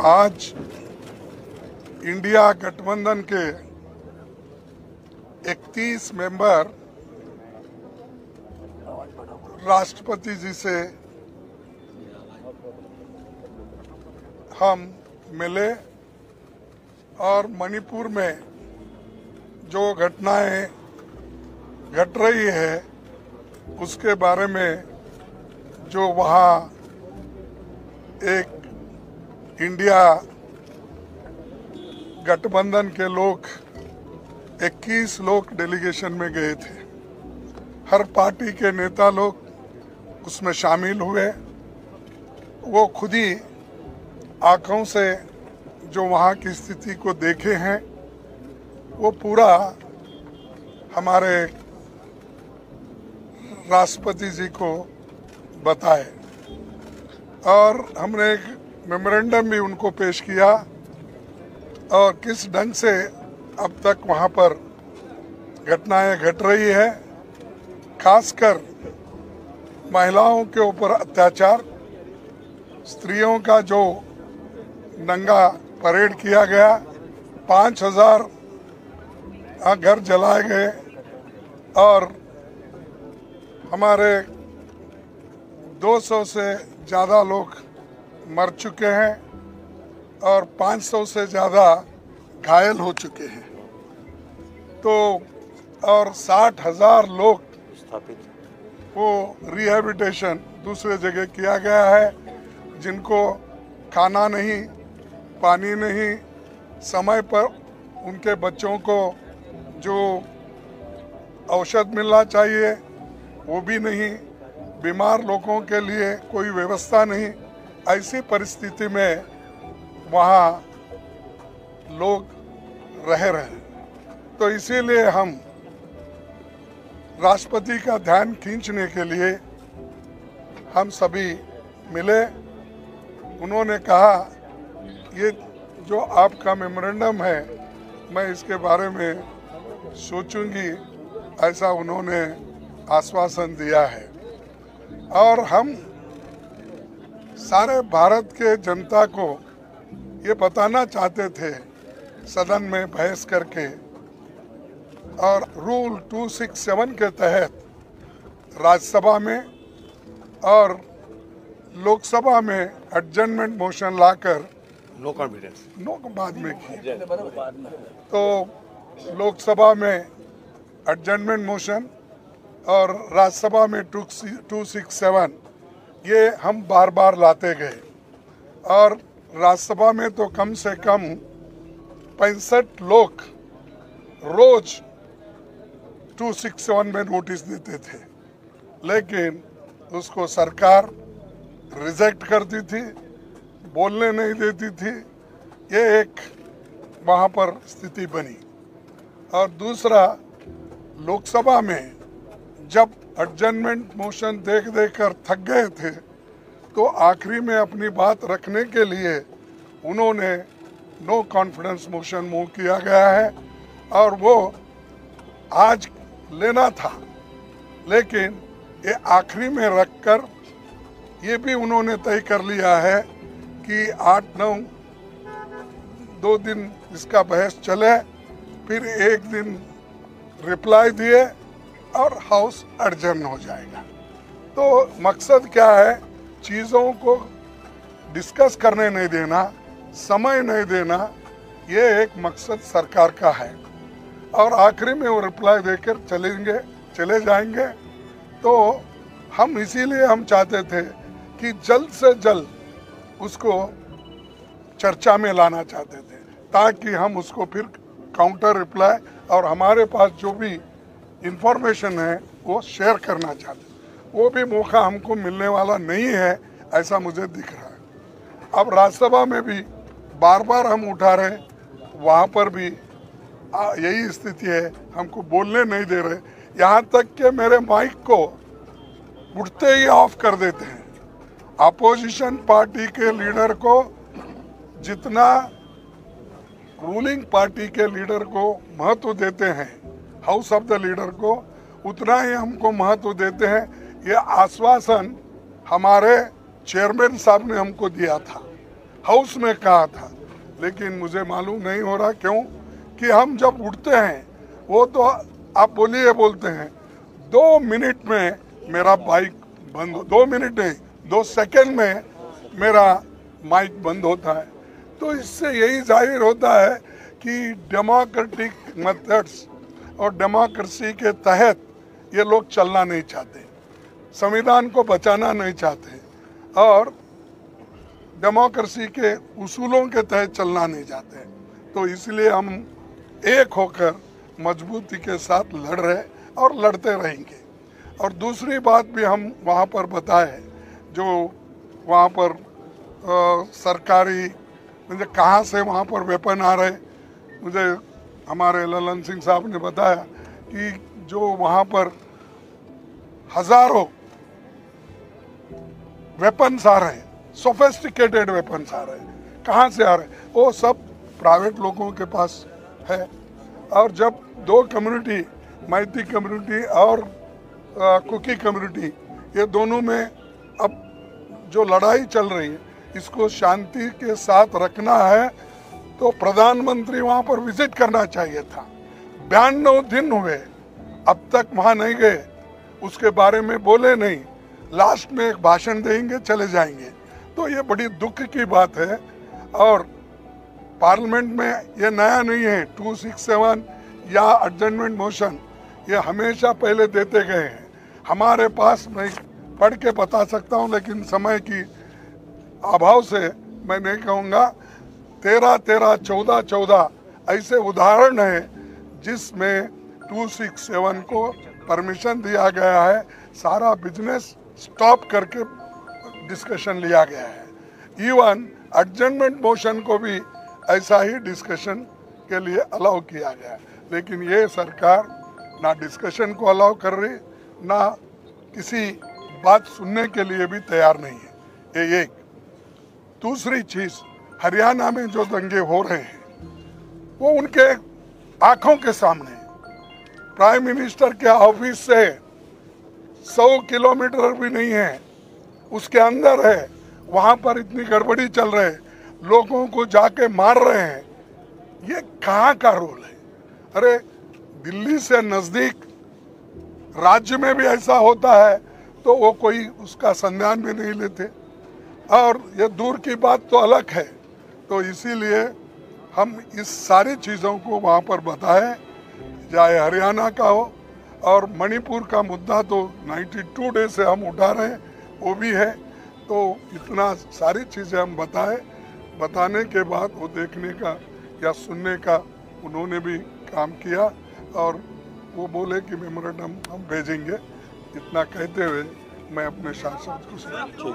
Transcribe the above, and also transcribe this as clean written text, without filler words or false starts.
आज इंडिया गठबंधन के 31 मेंबर राष्ट्रपति जी से हम मिले और मणिपुर में जो घटनाएं घट रही है उसके बारे में जो वहाँ एक इंडिया गठबंधन के लोग 21 लोग डेलीगेशन में गए थे। हर पार्टी के नेता लोग उसमें शामिल हुए। वो खुद ही आंखों से जो वहाँ की स्थिति को देखे हैं वो पूरा हमारे राष्ट्रपति जी को बताए और हमने एक मेमोरेंडम भी उनको पेश किया और किस ढंग से अब तक वहाँ पर घटनाएं घट रही है, खासकर महिलाओं के ऊपर अत्याचार, स्त्रियों का जो नंगा परेड किया गया, 5000 घर जलाए गए और हमारे 200 से ज़्यादा लोग मर चुके हैं और 500 से ज़्यादा घायल हो चुके हैं। तो और 60,000 लोग वो रिहेबिलिटेशन दूसरे जगह किया गया है, जिनको खाना नहीं, पानी नहीं, समय पर उनके बच्चों को जो औषध मिलना चाहिए वो भी नहीं, बीमार लोगों के लिए कोई व्यवस्था नहीं। ऐसी परिस्थिति में वहाँ लोग रह रहे हैं। तो इसीलिए हम राष्ट्रपति का ध्यान खींचने के लिए हम सभी मिले। उन्होंने कहा ये जो आपका मेमोरेंडम है मैं इसके बारे में सोचूंगी, ऐसा उन्होंने आश्वासन दिया है। और हम सारे भारत के जनता को ये बताना चाहते थे सदन में बहस करके और रूल 267 के तहत राज्यसभा में और लोकसभा में एडजर्नमेंट मोशन लाकर नो कॉन्फिडेंस बाद में की। तो लोकसभा में एडजर्नमेंट मोशन और राज्यसभा में 267 ये हम बार बार लाते गए और राज्यसभा में तो कम से कम 65 लोग रोज 267 में नोटिस देते थे, लेकिन उसको सरकार रिजेक्ट करती थी, बोलने नहीं देती थी। ये एक वहाँ पर स्थिति बनी। और दूसरा, लोकसभा में जब एडजर्नमेंट मोशन देख कर थक गए थे तो आखिरी में अपनी बात रखने के लिए उन्होंने नो कॉन्फिडेंस मोशन मूव किया गया है और वो आज लेना था, लेकिन ये आखिरी में रखकर ये भी उन्होंने तय कर लिया है कि 8-9 2 दिन इसका बहस चले, फिर 1 दिन रिप्लाई दिए और हाउस एडजर्न हो जाएगा। तो मकसद क्या है, चीज़ों को डिस्कस करने नहीं देना, समय नहीं देना, ये एक मकसद सरकार का है। और आखिरी में वो रिप्लाई देकर चले जाएंगे। तो हम इसीलिए हम चाहते थे कि जल्द से जल्द उसको चर्चा में लाना चाहते थे, ताकि हम उसको फिर काउंटर रिप्लाई और हमारे पास जो भी इंफॉर्मेशन है वो शेयर करना चाहते, वो भी मौका हमको मिलने वाला नहीं है, ऐसा मुझे दिख रहा है। अब राज्यसभा में भी बार बार हम उठा रहे, वहाँ पर भी यही स्थिति है, हमको बोलने नहीं दे रहे, यहाँ तक कि मेरे माइक को उठते ही ऑफ कर देते हैं। अपोजिशन पार्टी के लीडर को जितना रूलिंग पार्टी के लीडर को महत्व देते हैं, हाउस ऑफ द लीडर को, उतना ही हमको महत्व देते हैं। ये आश्वासन हमारे चेयरमैन साहब ने हमको दिया था। हाउस में कहा था, लेकिन मुझे मालूम नहीं हो रहा क्यों कि हम जब उठते हैं वो तो आप बोलिए बोलते हैं 2 मिनट में मेरा बाइक बंद, 2 मिनट नहीं 2 सेकंड में मेरा माइक बंद होता है। तो इससे यही जाहिर होता है कि डेमोक्रेटिक मेथड्स और डेमोक्रेसी के तहत ये लोग चलना नहीं चाहते, संविधान को बचाना नहीं चाहते और डेमोक्रेसी के उसूलों के तहत चलना नहीं चाहते। तो इसलिए हम एक होकर मजबूती के साथ लड़ रहे और लड़ते रहेंगे। और दूसरी बात भी हम वहाँ पर बताए, जो वहाँ पर सरकारी मुझे कहाँ से वहाँ पर वेपन आ रहे, मुझे हमारे ललन सिंह साहब ने बताया कि जो वहाँ पर हजारों वेपन्स आ रहे हैं, सोफिस्टिकेटेड वेपन्स आ रहे हैं, कहाँ से आ रहे हैं? वो सब प्राइवेट लोगों के पास है। और जब 2 कम्युनिटी, मैती कम्युनिटी और कुकी कम्युनिटी, ये दोनों में अब जो लड़ाई चल रही है इसको शांति के साथ रखना है, तो प्रधानमंत्री वहाँ पर विजिट करना चाहिए था। 92 दिन हुए, अब तक वहाँ नहीं गए, उसके बारे में बोले नहीं, लास्ट में एक भाषण देंगे चले जाएंगे। तो ये बड़ी दुख की बात है। और पार्लियामेंट में ये नया नहीं है, 267 या एडजर्नमेंट मोशन, ये हमेशा पहले देते गए हैं। हमारे पास मैं पढ़ के बता सकता हूँ, लेकिन समय की अभाव से मैं नहीं कहूँगा। 13-13, 14-14 ऐसे उदाहरण है जिसमें 267 को परमिशन दिया गया है, सारा बिजनेस स्टॉप करके डिस्कशन लिया गया है। इवन एडजर्नमेंट मोशन को भी ऐसा ही डिस्कशन के लिए अलाउ किया गया है। लेकिन ये सरकार ना डिस्कशन को अलाउ कर रही, ना किसी बात सुनने के लिए भी तैयार नहीं है। ये एक। दूसरी चीज, हरियाणा में जो दंगे हो रहे हैं वो उनके आंखों के सामने, प्राइम मिनिस्टर के ऑफिस से 100 किलोमीटर भी नहीं है, उसके अंदर है। वहां पर इतनी गड़बड़ी चल रही है, लोगों को जाके मार रहे हैं। ये कहाँ का रोल है? अरे दिल्ली से नजदीक राज्य में भी ऐसा होता है तो वो कोई उसका संज्ञान भी नहीं लेते, और ये दूर की बात तो अलग है। तो इसीलिए हम इस सारी चीज़ों को वहाँ पर बताएं, चाहे हरियाणा का हो, और मणिपुर का मुद्दा तो 92 डे से हम उठा रहे हैं, वो भी है। तो इतना सारी चीज़ें हम बताएं, बताने के बाद वो देखने का या सुनने का उन्होंने भी काम किया, और वो बोले कि मेमोरेंडम हम भेजेंगे। इतना कहते हुए मैं अपने शासन को